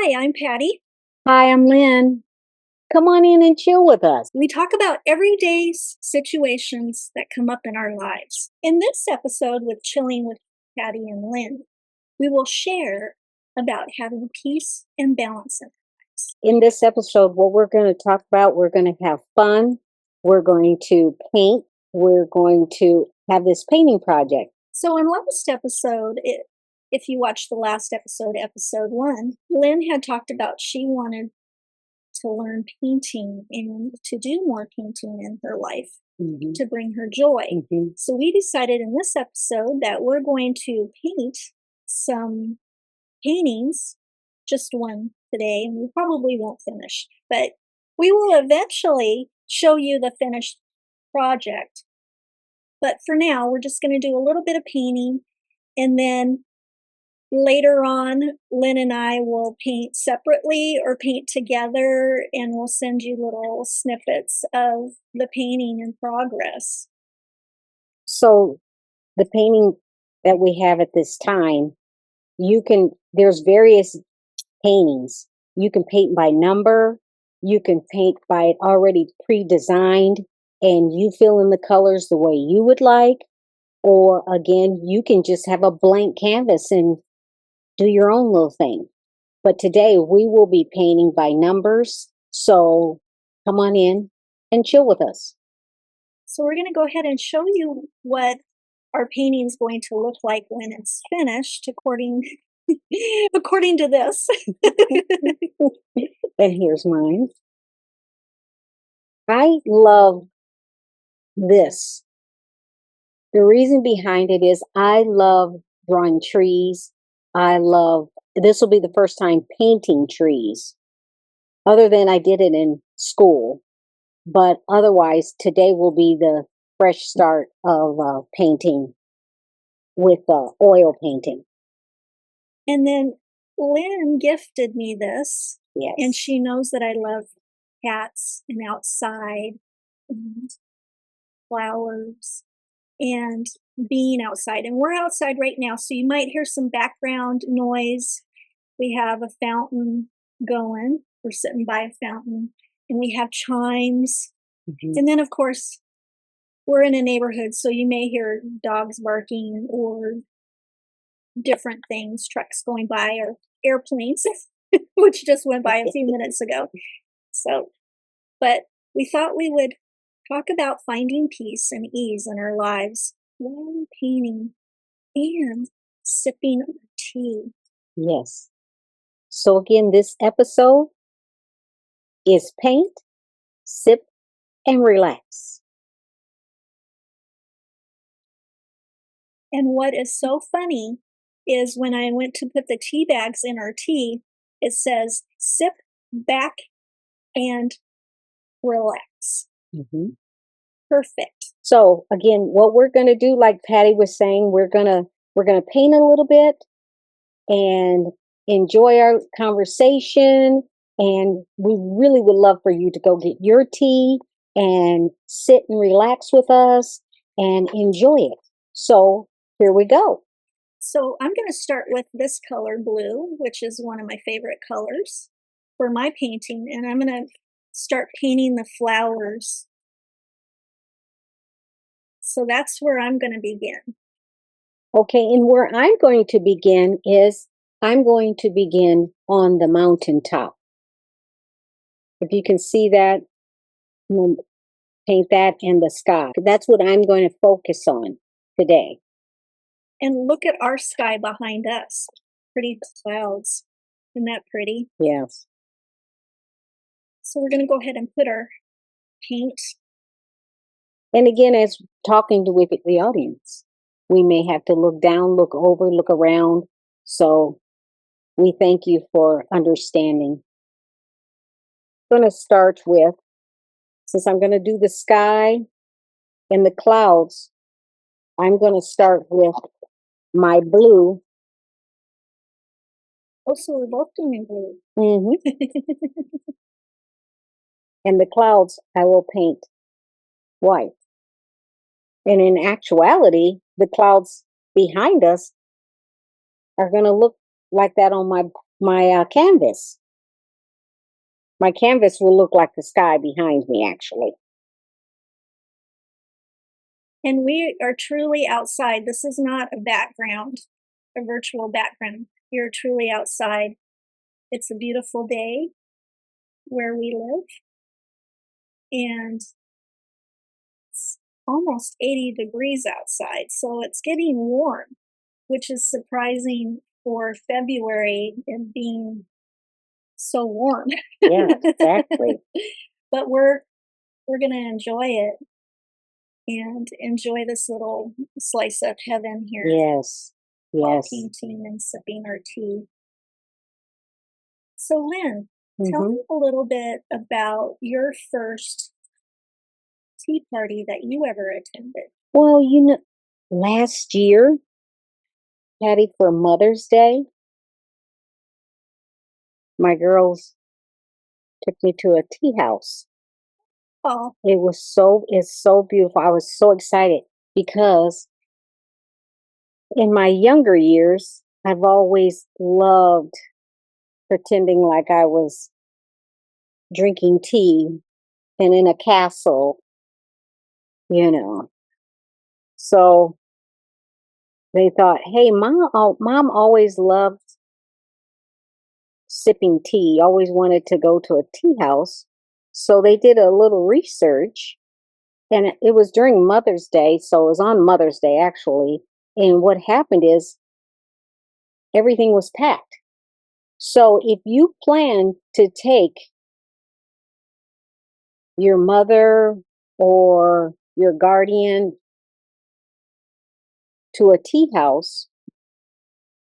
Hi, I'm Patty. Hi, I'm Lynn. Come on in and chill with us. We talk about everyday situations that come up in our lives. In this episode with Chilling with Patty and Lynn, we will share about having peace and balance in our lives. In this episode, what we're going to talk about, we're going to have fun. We're going to paint. We're going to have this painting project. So, in last episode, if you watched the last episode, episode 1, Lynn had talked about she wanted to learn painting and to do more painting in her life to bring her joy. So we decided in this episode that we're going to paint some paintings, just one today, and we probably won't finish, but we will eventually show you the finished project. But for now, we're just going to do a little bit of painting, and then later on, Lynn and I will paint separately or paint together, and we'll send you little snippets of the painting in progress. So the painting that we have at this time, there's various paintings. You can paint by number. You can paint by it already pre-designed, and you fill in the colors the way you would like. Or again, you can just have a blank canvas and do your own little thing. But today we will be painting by numbers. So come on in and chill with us. So we're going to go ahead and show you what our painting is going to look like when it's finished, according to this. And here's mine. I love this. The reason behind it is I love drawing trees. This will be the first time painting trees, other than I did it in school. But otherwise, today will be the fresh start of painting with oil painting. And then Lynn gifted me this. Yes. And she knows that I love cats and outside and flowers and being outside. And we're outside right now, so you might hear some background noise. We have a fountain going. We're sitting by a fountain, and we have chimes. And then, of course, we're in a neighborhood, so you may hear dogs barking or different things, trucks going by, or airplanes, which just went by a few minutes ago. So, but we thought we would talk about finding peace and ease in our lives while painting and sipping our tea. Yes. So again, this episode is paint, sip, and relax. And what is so funny is when I went to put the tea bags in our tea, it says sip back and relax. Perfect. So again, what we're going to do, like Patty was saying, we're going to paint a little bit and enjoy our conversation. And we really would love for you to go get your tea and sit and relax with us and enjoy it. So here we go. So I'm going to start with this color, blue, which is one of my favorite colors for my painting. And I'm going to start painting the flowers. So that's where I'm going to begin. Okay, and where I'm going to begin is I'm going to begin on the mountaintop. If you can see that, paint that in the sky. That's what I'm going to focus on today. And look at our sky behind us. Pretty clouds. Isn't that pretty? Yes. So we're going to go ahead and put our paint. And again, as talking with the audience, we may have to look down, look over, look around. So we thank you for understanding. I'm going to start with, since I'm going to do the sky and the clouds, I'm going to start with my blue. Oh, so we're both doing blue. And the clouds, I will paint white. And in actuality, the clouds behind us are going to look like that on my canvas. My canvas will look like the sky behind me, actually. And we are truly outside. This is not a background, a virtual background. You're truly outside. It's a beautiful day where we live, and it's almost 80 degrees outside, so it's getting warm, which is surprising for February and being so warm. Yeah, exactly. But we're gonna enjoy it and enjoy this little slice of heaven here Yes. while Yes. painting and sipping our tea. So, Lynn, tell Hmm. me a little bit about your first tea party that you ever attended. Well, last year, Patty, for Mother's Day, my girls took me to a tea house. Oh, It's so beautiful. I was so excited because in my younger years, I've always loved pretending like I was drinking tea and in a castle, you know. So they thought, hey, mom always loved sipping tea, always wanted to go to a tea house. So they did a little research, and it was during Mother's Day. So it was on Mother's Day, actually. And what happened is everything was packed. So if you plan to take your mother or your guardian to a tea house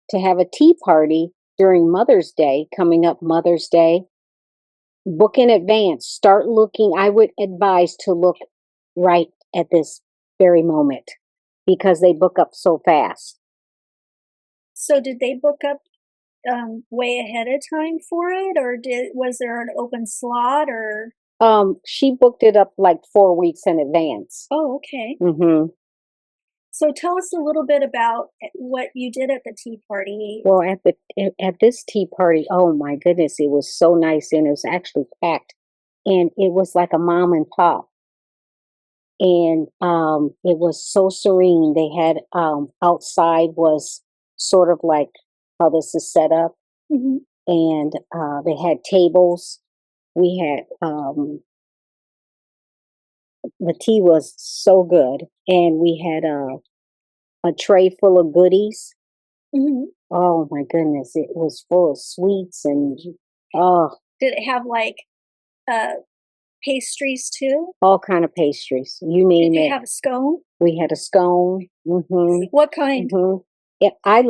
to have a tea party during Mother's Day, coming up Mother's Day, book in advance. Start looking. I would advise to look right at this very moment because they book up so fast. so did they book up way ahead of time for it, or was there an open slot, or? She booked it up like 4 weeks in advance. Oh, okay. Hmm. So tell us a little bit about what you did at the tea party. Well, at this tea party, oh my goodness, it was so nice, and it was actually packed, and it was like a mom and pop, and it was so serene. They had outside was sort of like how this is set up, Mhm. and they had tables. We had the tea was so good, and we had a tray full of goodies. Mhm. Oh my goodness, it was full of sweets and oh, Did it have like uh, pastries too? all kind of pastries. You Did name you it. have a scone? We had a scone. Mm-hmm. What kind? Mm-hmm. Yeah, I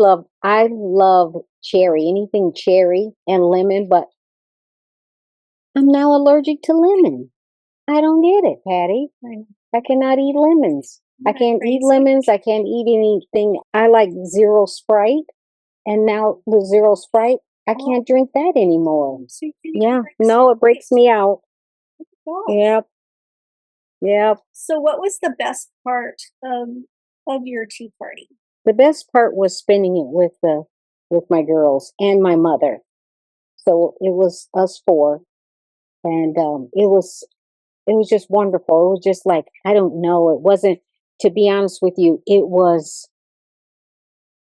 love cherry, anything cherry and lemon, but I'm now allergic to lemon. I don't get it, Patty. I'm I cannot eat lemons. I not can't eat crazy. lemons. I can't eat anything. I like zero Sprite, and now the zero Sprite, I Oh, can't drink that anymore. so you can't even Yeah, drink no, it breaks Sprite. me out. Gosh. Yep, yep. So what was the best part of your tea party? The best part was spending it with my girls and my mother. So it was us four, and it was just wonderful. It was just like I don't know. It wasn't, to be honest with you. It was.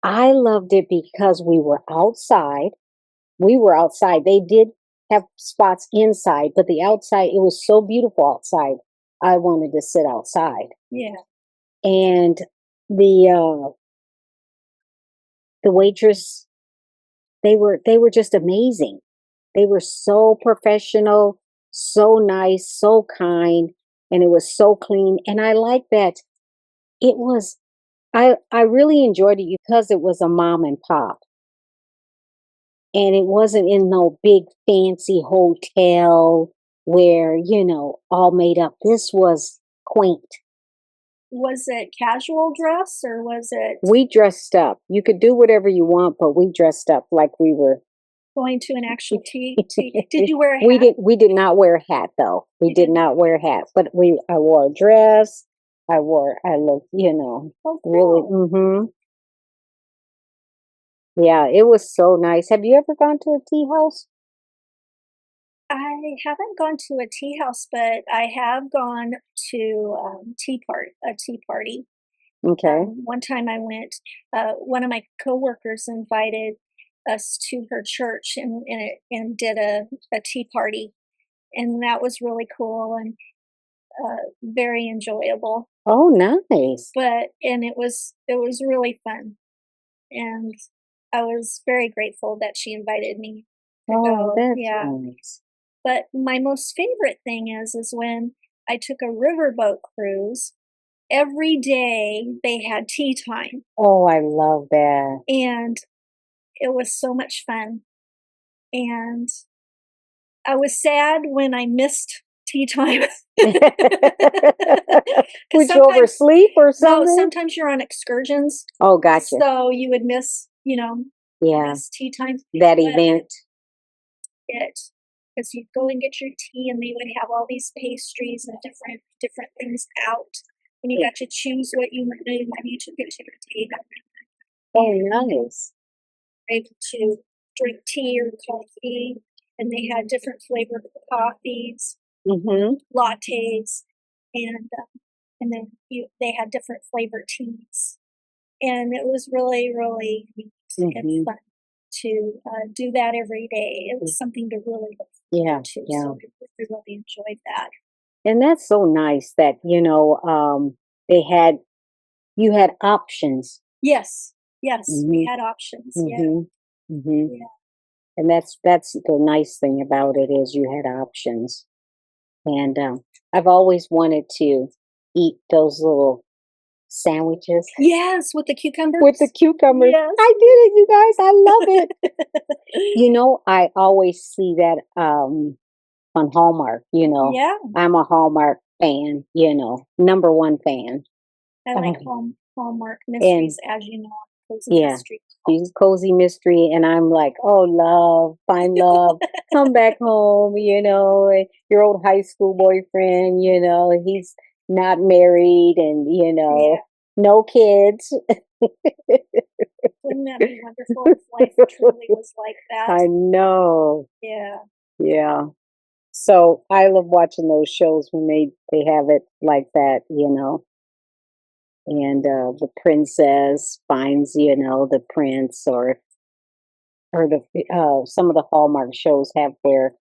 I loved it because we were outside. We were outside. They did have spots inside, but the outside, it was so beautiful outside. I wanted to sit outside. Yeah. And the the waitress, they were just amazing. They were so professional, so nice, so kind, and it was so clean. And I like that it was I really enjoyed it because it was a mom and pop. And it wasn't in no big fancy hotel where, all made up. This was quaint. Was it casual dress or was it We dressed up. You could do whatever you want, but we dressed up like we were. going to an actual tea? Did you wear a we hat? did not wear a hat though. We You did didn't? not wear a hat, but I wore a dress. I looked, Oh, really. cool. Yeah, it was so nice. Have you ever gone to a tea house? I haven't gone to a tea house, but I have gone to, a tea party. Okay. One time I went, one of my coworkers invited us to her church and did a tea party, and that was really cool and, very enjoyable. Oh, nice. And it was really fun, and I was very grateful that she invited me to Oh, go, that's yeah. nice. But my most favorite thing is when I took a riverboat cruise. Every day they had tea time, Oh, I love that. and it was so much fun, and I was sad when I missed tea time. Because Would you sometimes oversleep or no, something? sometimes you're on excursions, Oh, gotcha. so you would miss, Yeah, miss tea time, that but event. it because you'd go and get your tea, and they would have all these pastries and different things out, and you got to choose what you wanted when you took it to your table. Oh, And nice. able to drink tea or coffee, and they had different flavored coffees, Mhm. lattes, and then they had different flavored teas, and it was really really neat and Mhm. fun to do that every day. It was something to really look Yeah, forward to, yeah. so I really enjoyed that. And that's so nice that, they had you had options. Yes, yes, we Mhm. had options. Yeah, Mhm. Mhm. yeah. And that's the nice thing about it is you had options. And I've always wanted to eat those little sandwiches Yes, with the with the cucumbers. cucumbers. Yes. I did it, you guys. I love it. I always see that on Hallmark. Yeah. I'm a Hallmark fan, number one fan. I like Um, Hallmark and mysteries, as you know, cozy yeah, mystery. she's cozy mystery, and I'm like, oh, love, find love, come back home. Your old high school boyfriend. He's not married, and Yeah, no kids. wouldn't that be wonderful if life truly was like that? I know. Yeah, Yeah. So I love watching those shows when they have it like that. And the princess finds the prince, or the some of the Hallmark shows have where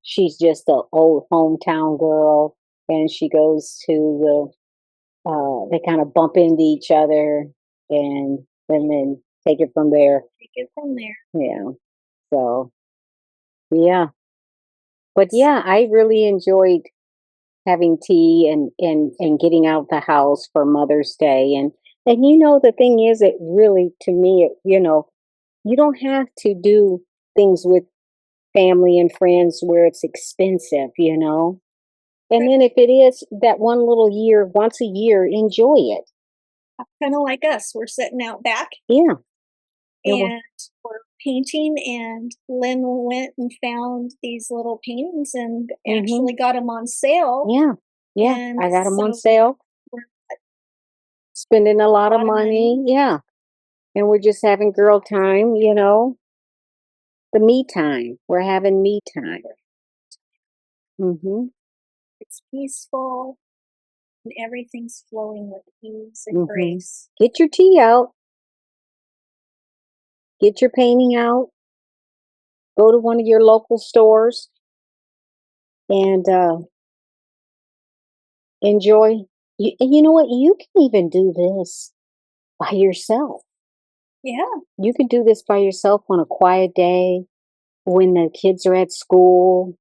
she's just a old hometown girl, and she goes to they kind of bump into each other, and then take it from there. take it from there. Yeah. So yeah, but yeah, I really enjoyed having tea and getting out the house for Mother's Day. And the thing is, it really, to me, you don't have to do things with family and friends where it's expensive. And Right. then if it is that one little year, once a year, enjoy it. Kind of like us, we're sitting out back Yeah. Yeah. Well, and we're painting, and Lynn went and found these little paintings and hmm. actually got them on sale. Yeah. Yeah. And I got them on so sale, we're spending a a lot of lot of money. money. Yeah. And we're just having girl time. The me time. We're having me time. Mhm. It's peaceful, and everything's flowing with ease and Mhm. grace. Get your tea out. Get your painting out. Go to one of your local stores and enjoy. And you know what? You can even do this by yourself. Yeah, You can do this by yourself on a quiet day when the kids are at school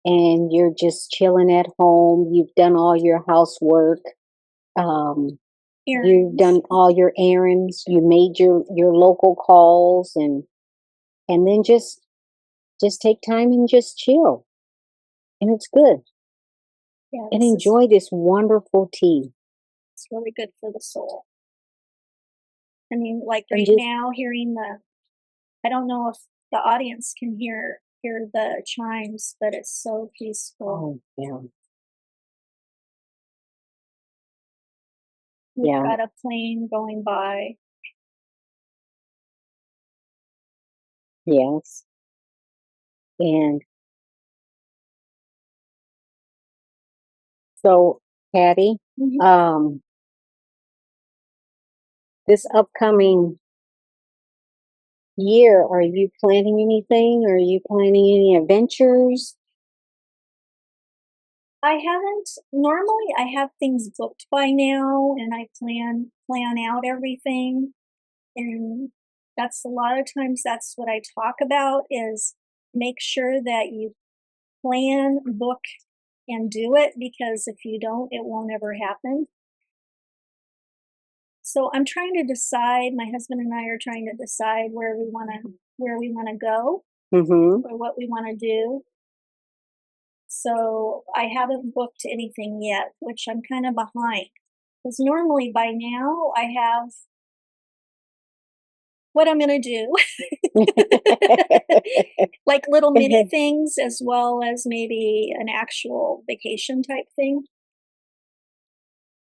and you're just chilling at home. You've done all your housework. Um, you've errands. done all your errands. You made your local calls, and then just take time and just chill. And it's good. Yeah, And this is enjoy this wonderful tea. it's really good for the soul. I mean, like And right just now, hearing I don't know if the audience can hear the chimes, but it's so peaceful. oh yeah. We've Yeah. got a plane going by. Yes. And so, Patty, Mhm. this upcoming year, are you planning anything? Are you planning any adventures? I haven't normally I have things booked by now and I plan out everything, and that's a lot of times that's what I talk about is make sure that you plan, book, and do it, because if you don't, it won't ever happen. So I'm trying to decide, my husband and I are trying to decide where we wanna go Mm-hmm. or what we wanna do. So I haven't booked anything yet, which I'm kind of behind. Because normally by now I have what I'm gonna do. Like little mini things as well as maybe an actual vacation type thing.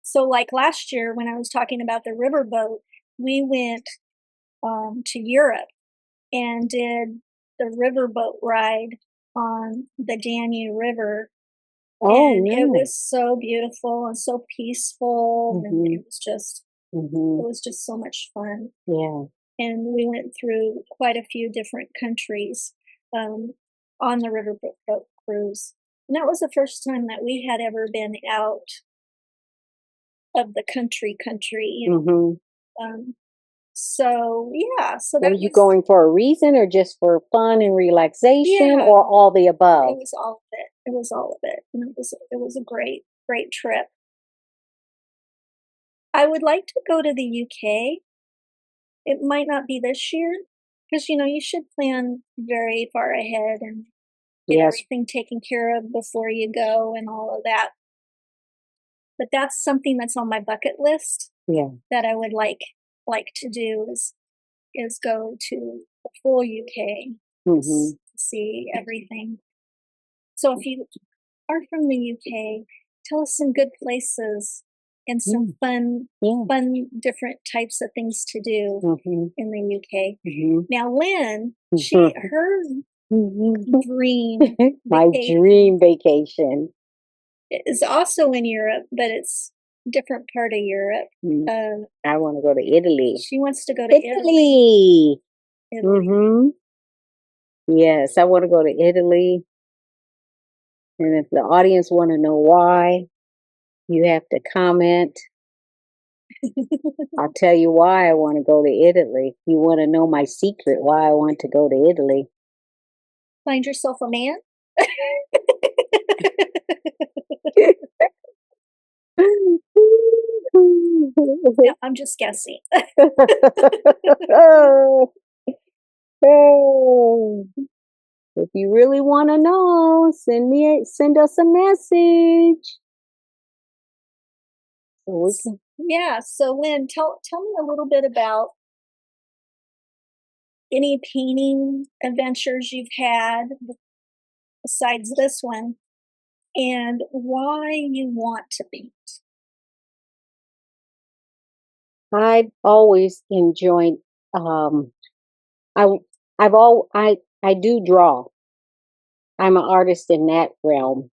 So like last year when I was talking about the riverboat, we went to Europe and did the riverboat ride on the Danube River. Oh, And it nice. was so beautiful and so peaceful, and Mm-hmm. Mm-hmm. it was just so much fun. Yeah. And we went through quite a few different countries, um, on the riverboat boat cruise. And that was the first time that we had ever been out of the country. Mm-hmm. So yeah, so Were that you was going for a reason or just for fun and relaxation yeah, or all the it above? was all of it. It was all of it. And it was a great trip. I would like to go to the UK. It might not be this year, because you should plan very far ahead and get Yes. everything taken care of before you go and all of that. But that's something that's on my bucket list Yeah. that I would like to do is go to the full UK, Mm-hmm. see everything. So if you are from the UK, tell us some good places and some Mm, fun yeah. fun different types of things to do Mm-hmm. in the UK. Mm-hmm. Now Lynn, Mm-hmm. her dream My vacation dream vacation. is also in Europe, but it's different part of Europe. Mm, Uh, I want to go to Italy. she wants to go to Italy. Italy. Italy. Mm-hmm. Yes, I want to go to Italy. And if the audience want to know why, you have to comment. I'll tell you why I want to go to Italy. You want to know my secret why I want to go to Italy. Find yourself a man. No, I'm just guessing. Oh, if you really want to know, send us a message. So we can. Yeah. So Lynn, tell me a little bit about any painting adventures you've had besides this one, and why you want to paint. I've always enjoyed. I I've all I do draw. I'm an artist in that realm.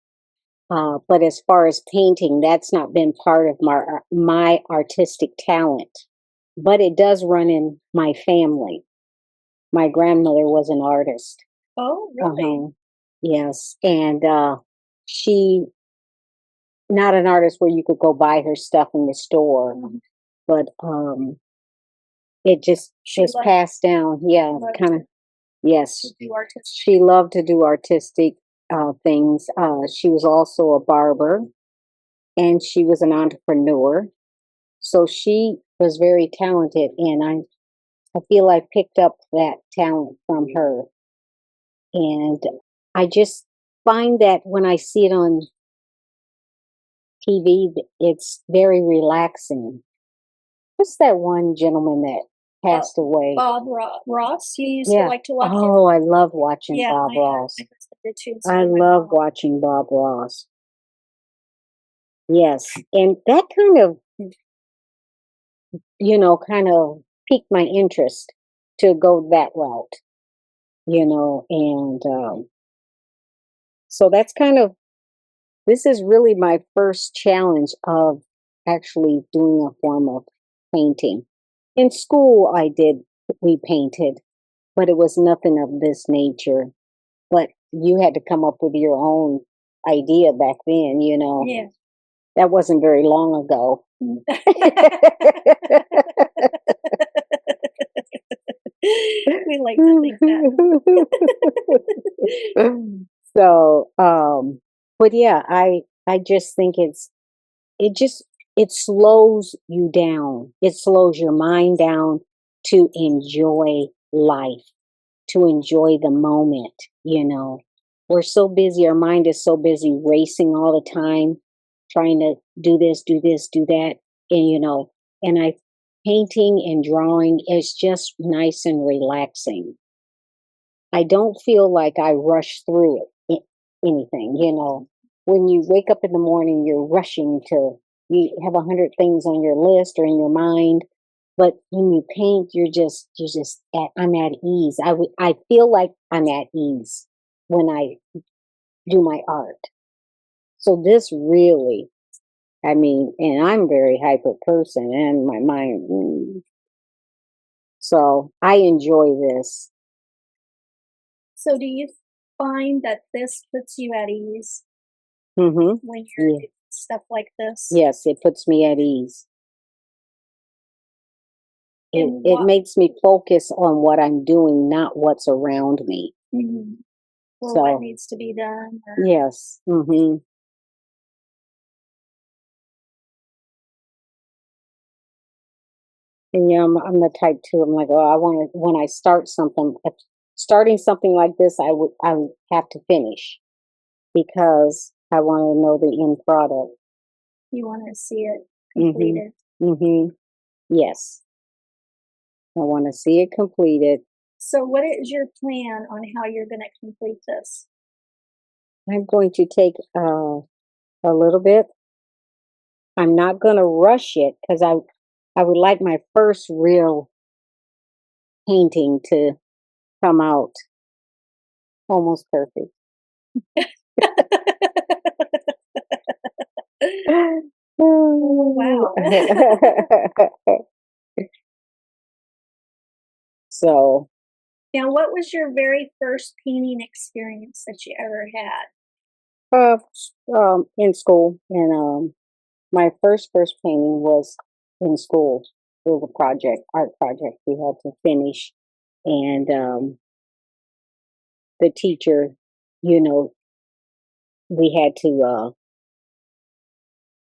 But as far as painting, that's not been part of my artistic talent. But it does run in my family. My grandmother was an artist. Oh, really? Uh-huh. Yes, and she not an artist where you could go buy her stuff in the store, Mhm. but it just She was passed down. Yeah, loved kind of. Yes, to do artistic. she loved to do artistic things. She was also a barber and she was an entrepreneur. So she was very talented, and I feel I picked up that talent from her. And I just find that when I see it on TV, it's very relaxing. What's that one gentleman that Uh, passed away? Ross, you used to Yeah. like to watch him? Oh, I love watching Yeah, Bob my Ross. husband did too, so I did my love mom. watching Bob Ross. Yes. And that kind of, kind of piqued my interest to go that route. and so that's this is really my first challenge of actually doing a form of painting. In school, we painted, but it was nothing of this nature. But you had to come up with your own idea back then. Yeah. That wasn't very long ago. We like to think that. So, but yeah, I just think it just it slows you down. It slows your mind down to enjoy life, to enjoy the moment. We're so busy, our mind is so busy racing all the time, trying to do this, do this, do that. And I painting and drawing is just nice and relaxing. I don't feel like I rush through anything. When you wake up in the morning, you have 100 things on your list or in your mind. But when you paint, I'm at ease. I feel like I'm at ease when I do my art. So this really, and I'm a very hyper person and my mind. So I enjoy this. So do you find that this puts you at ease Mm-hmm. when you're doing stuff like this? Yes, it puts me at ease. It makes me focus on what I'm doing, not what's around me. Mm-hmm. Or what needs to be done. Yes. Mm-hmm. And I'm the type too. I'm like, oh, I want to. When I starting something like this, I would have to finish because I want to know the end product. You want to see it completed. Mm-hmm. Yes, I want to see it completed. So, what is your plan on how you're going to complete this? I'm going to take a little bit. I'm not going to rush it because I would like my first real painting to come out almost perfect. Wow. So. Now, what was your very first painting experience that you ever had? In school, and my first painting was in school. It was a art project we had to finish, and the teacher, we had to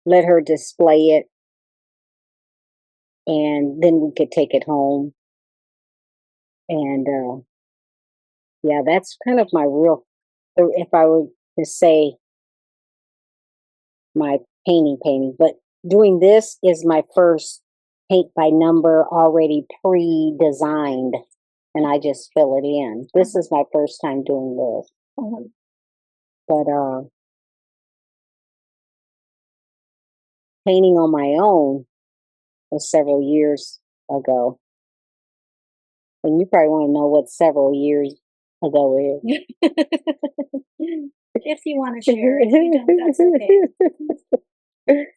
let her display it, and then we could take it home. And yeah, that's kind of my real. If I were to say my painting, but doing this is my first paint by number already pre-designed, and I just fill it in. This is my first time doing this. But painting on my own was several years ago. And you probably want to know what several years ago is. If you want to share, if you don't, that's okay.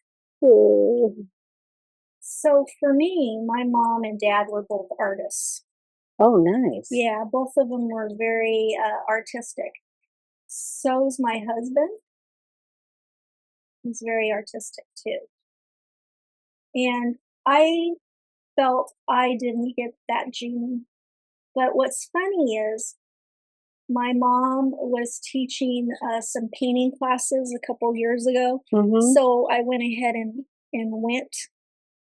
So for me, my mom and dad were both artists. Oh, nice. Yeah, both of them were very artistic. So's my husband. He's very artistic too. And I felt I didn't get that gene. But what's funny is my mom was teaching some painting classes a couple years ago. Mm-hmm. So I went ahead and went,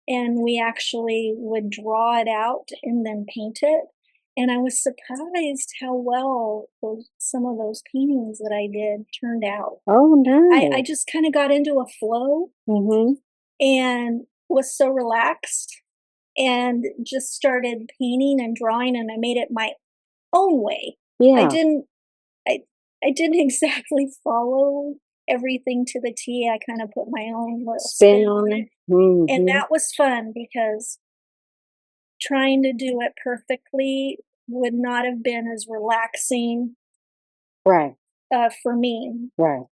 and we actually would draw it out and then paint it. And I was surprised how well some of those paintings that I did turned out. Oh, nice. I just kind of got into a flow and was so relaxed and just started painting and drawing, and I made it my own way. Yeah. I didn't exactly follow everything to the T. I kind of put my own little spin on it. And that was fun because trying to do it perfectly would not have been as relaxing Right. for me Right.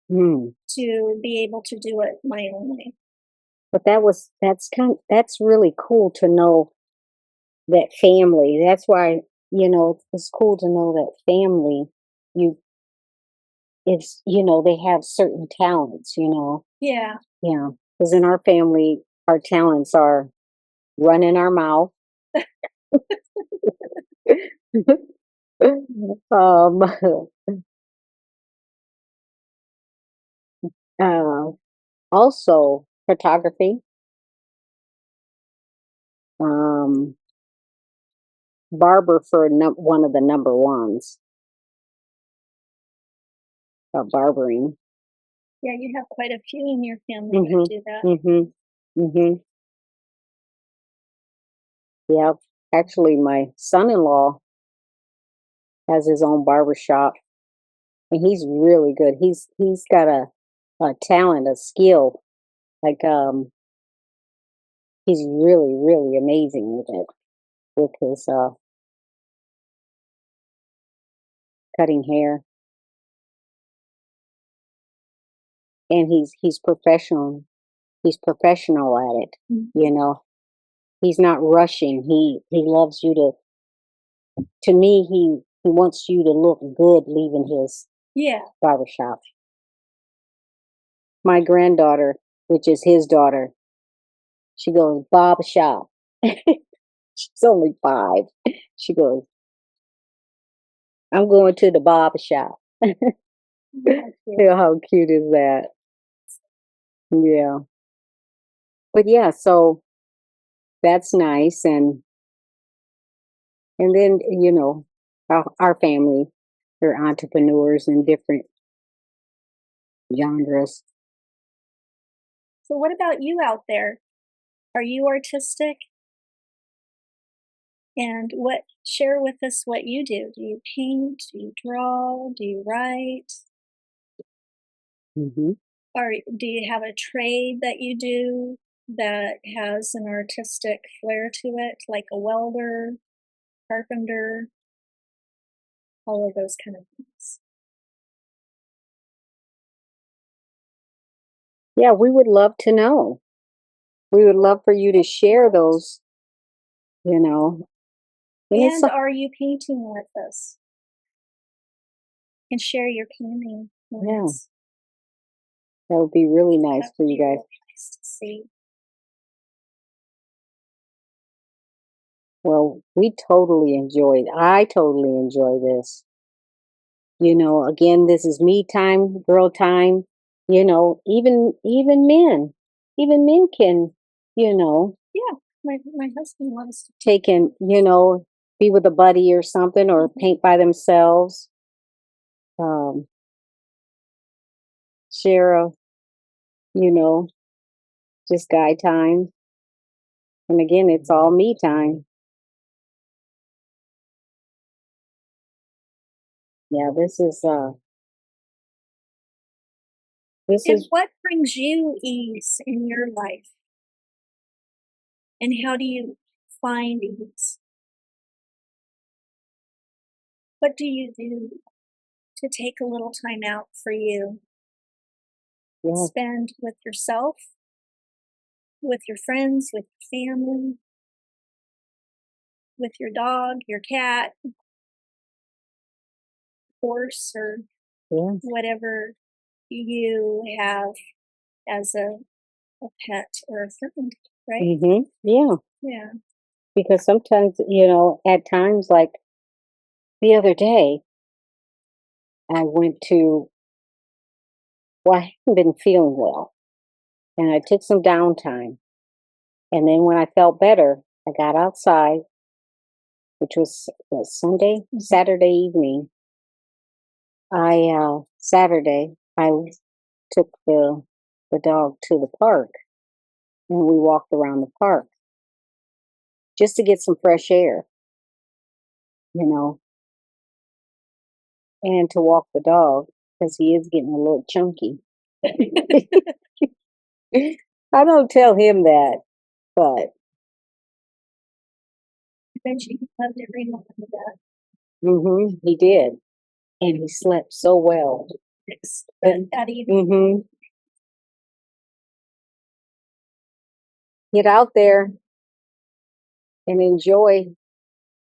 Hmm. to be able to do it my own way. But that's really cool to know that family. That's why, it's cool to know that family, you they have certain talents. Yeah. Yeah. Because in our family, our talents are running our mouth. um, uh, also photography, um, barber for one of the number ones, barbering. Yeah, you have quite a few in your family that Mhm. do that. Mhm. Mhm. Yep. Actually, my son-in-law has his own barber shop, and he's really good. He's got a talent, a skill. Like he's really really amazing with it, with his cutting hair, and he's professional. He's professional at it. Mm. You know, he's not rushing. He loves you to me, he wants you to look good leaving his Yeah. barbershop. My granddaughter, which is his daughter, she goes, "Barber shop." She's only 5. She goes, "I'm going to the barber shop." That's cute. Yeah, how cute is that? Yeah. But yeah, so that's nice. And then, our family, they're entrepreneurs in different genres. So, what about you out there? Are you artistic? And share with us what you do. Do you paint? Do you draw? Do you write? Hmm. Or do you have a trade that you do that has an artistic flair to it, like a welder, carpenter, all of those kind of things? Yeah, we would love to know. We would love for you to share those, you know. And it's And are you painting with us? And share your painting with yeah, us. that would be really nice That for would you be guys. really nice to see. Well, I totally enjoy this. Again, this is me time, girl time. Even men can, you know, Yeah, my husband loves to. take and, be with a buddy or something or Mhm. paint by themselves. Um, share you know, just guy time. And again, it's all me time. Yeah, this And is what brings you ease in your life? And how do you find ease? What do you do to take a little time out for you? yeah, Spend with yourself, with your friends, with your family, with your dog, your cat, horse, or yeah. whatever you have as a pet or a friend, right? Yeah, Yeah. because sometimes, at times like the other day, I went to well, I haven't been feeling well, and I took some downtime. And then when I felt better, I got outside, which was Sunday, Mhm. Saturday evening. Saturday, I took the dog to the park, and we walked around the park just to get some fresh air, you know, and to walk the dog because he is getting a little chunky. I don't tell him that, but bet you he loved every moment of that. He did. And he slept so well. That evening. Get out there and enjoy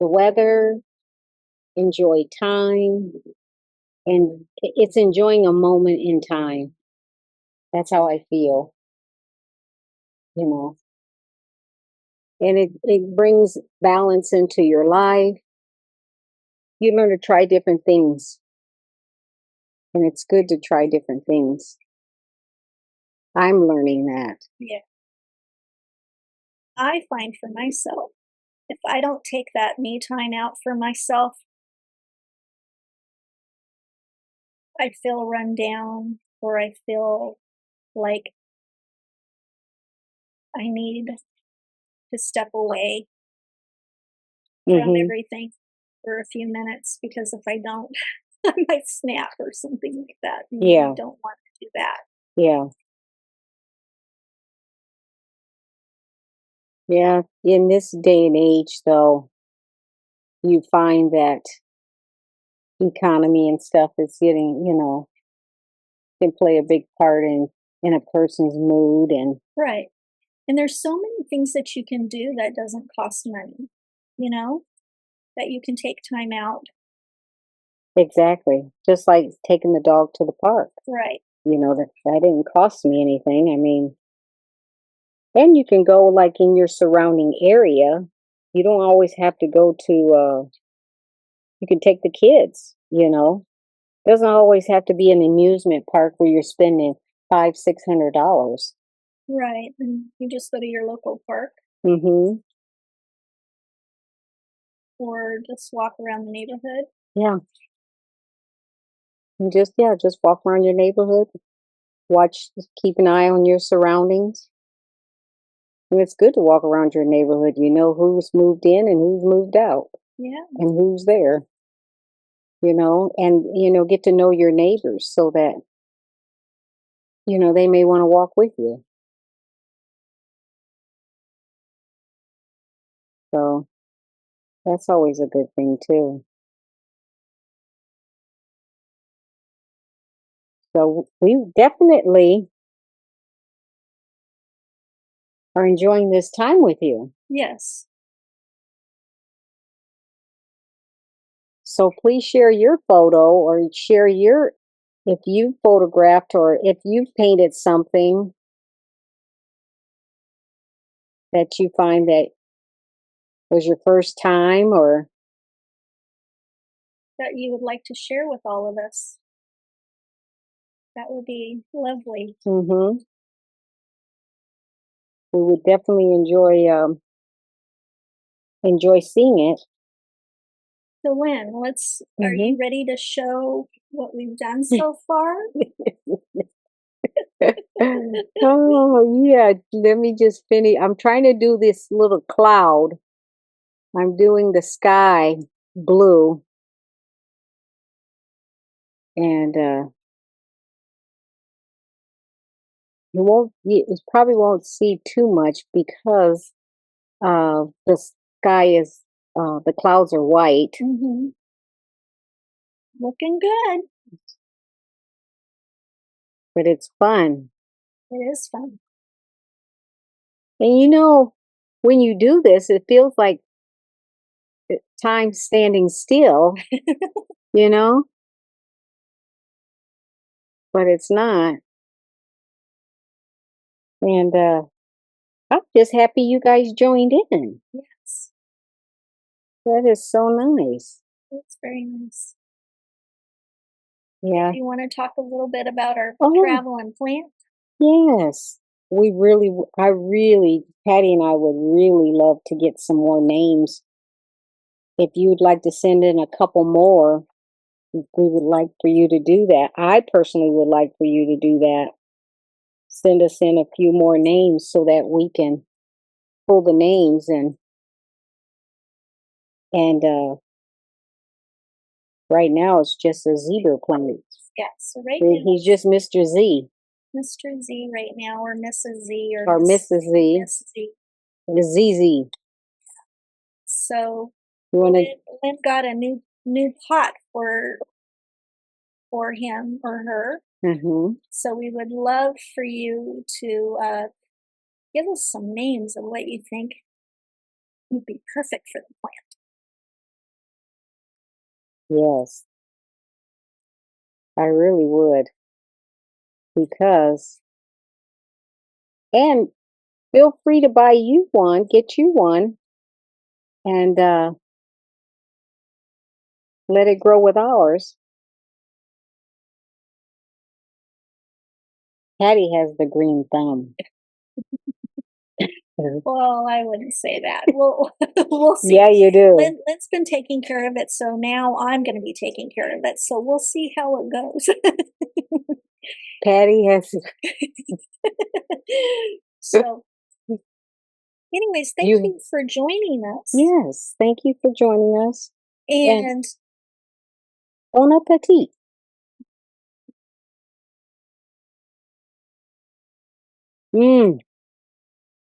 the weather, enjoy time, and it's enjoying a moment in time. That's how I feel, you know. And it brings balance into your life. You learn to try different things. And it's good to try different things. I'm learning that. Yeah. I find for myself, if I don't take that me time out for myself, I feel run down or I feel like I need to step away from everything for a few minutes because if I don't, I might snap or something like that. And Yeah. I don't want to do that. Yeah. Yeah. In this day and age, though, you find that economy and stuff is getting, can play a big part in a person's mood. And Right. And there's so many things that you can do that doesn't cost money, that you can take time out. exactly, just like taking the dog to the park. Right. That didn't cost me anything. I mean, and you can go like in your surrounding area. You don't always have to go to, you can take the kids, Doesn't always have to be an amusement park where you're spending $500-$600. Right. And you just go to your local park Mm-hmm. or just walk around the neighborhood. Yeah. And just walk around your neighborhood. Keep an eye on your surroundings. And it's good to walk around your neighborhood. You know who's moved in and who's moved out. Yeah. And who's there. And get to know your neighbors so that, they may want to walk with you. So that's always a good thing too. So we definitely are enjoying this time with you. Yes. So please share your photo or share if you photographed or if you painted something that you find that was your first time or That you would like to share with all of us. That would be lovely. we would definitely enjoy seeing it. So Lynn, are you ready to show what we've done so far? Oh yeah, let me just finish. I'm trying to do this little cloud. I'm doing the sky blue. And you probably won't see too much because the sky is the clouds are white. Mm-hmm. Looking good. But it's fun. It is fun. And when you do this, it feels like time standing still, but it's not. And I'm just happy you guys joined in. Yes. That is so nice. It's very nice. Yeah. Do you want to talk a little bit about our travel and plant? Yes. Patty and I would really love to get some more names. If you'd like to send in a couple more, we would like for you to do that. I personally would like for you to do that. Send us in a few more names so that we can pull the names and right now it's just a zebra plant. Yeah, so right He's just Mr. Z. Mr. Z right now, or Mrs. Z, or Mrs. Z. Miss Z. The ZZ. So You want to? Lynn got a new pot for him or her. Mm-hmm. So we would love for you to give us some names of what you think would be perfect for the plant. Yes, I really would, because, and feel free to buy you one, get you one, and let it grow with ours. Patty has the green thumb. Well, I wouldn't say that. We'll see. Yeah, you do. Lynn's been taking care of it, so now I'm going to be taking care of it. So we'll see how it goes. Patty has. So, anyways, thank you for joining us. Yes, thank you for joining us. And bon appetit.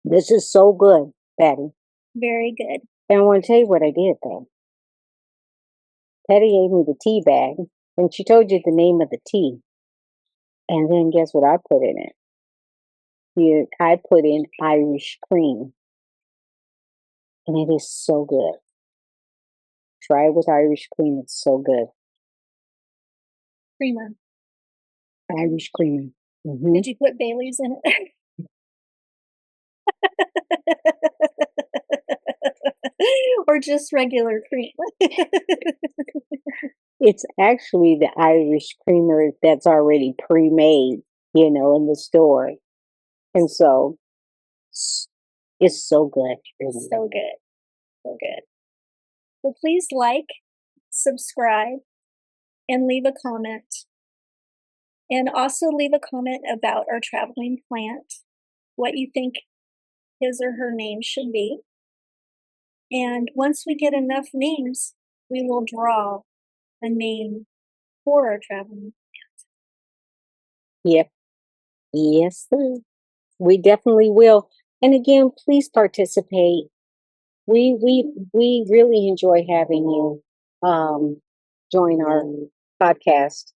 This is so good, Patty. Very good. And I want to tell you what I did, though. Patty gave me the tea bag, and she told you the name of the tea. And then guess what I put in it? I put in Irish cream. And it is so good. Try it with Irish cream. It's so good. Creamer. Irish cream. Mm-hmm. Did you put Bailey's in it? Or just regular cream? It's actually the Irish creamer that's already pre-made, in the store. And so it's so good. Really. So good. So good. Well, please like, subscribe, and leave a comment. And also leave a comment about our traveling plant, what you think his or her name should be. And once we get enough names, we will draw a name for our traveling plant. Yep. Yes, sir. We definitely will. And again, please participate. We really enjoy having you join our podcast,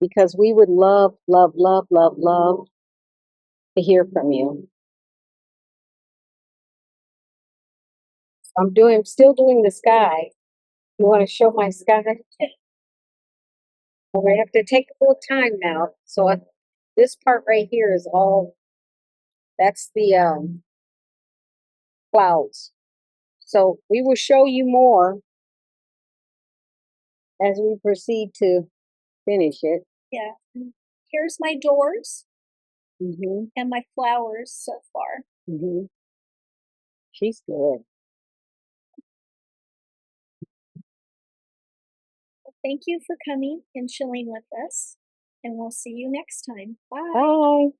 because we would love, love, love, love, love to hear from you. I'm still doing the sky. You want to show my sky? Well, I have to take a little time now. So this part right here is that's the clouds. So we will show you more as we proceed to finish it. Yeah. Here's my doors. Mm-hmm. And my flowers so far. Mm-hmm. She's good. Well, thank you for coming and chilling with us. And we'll see you next time. Bye. Bye.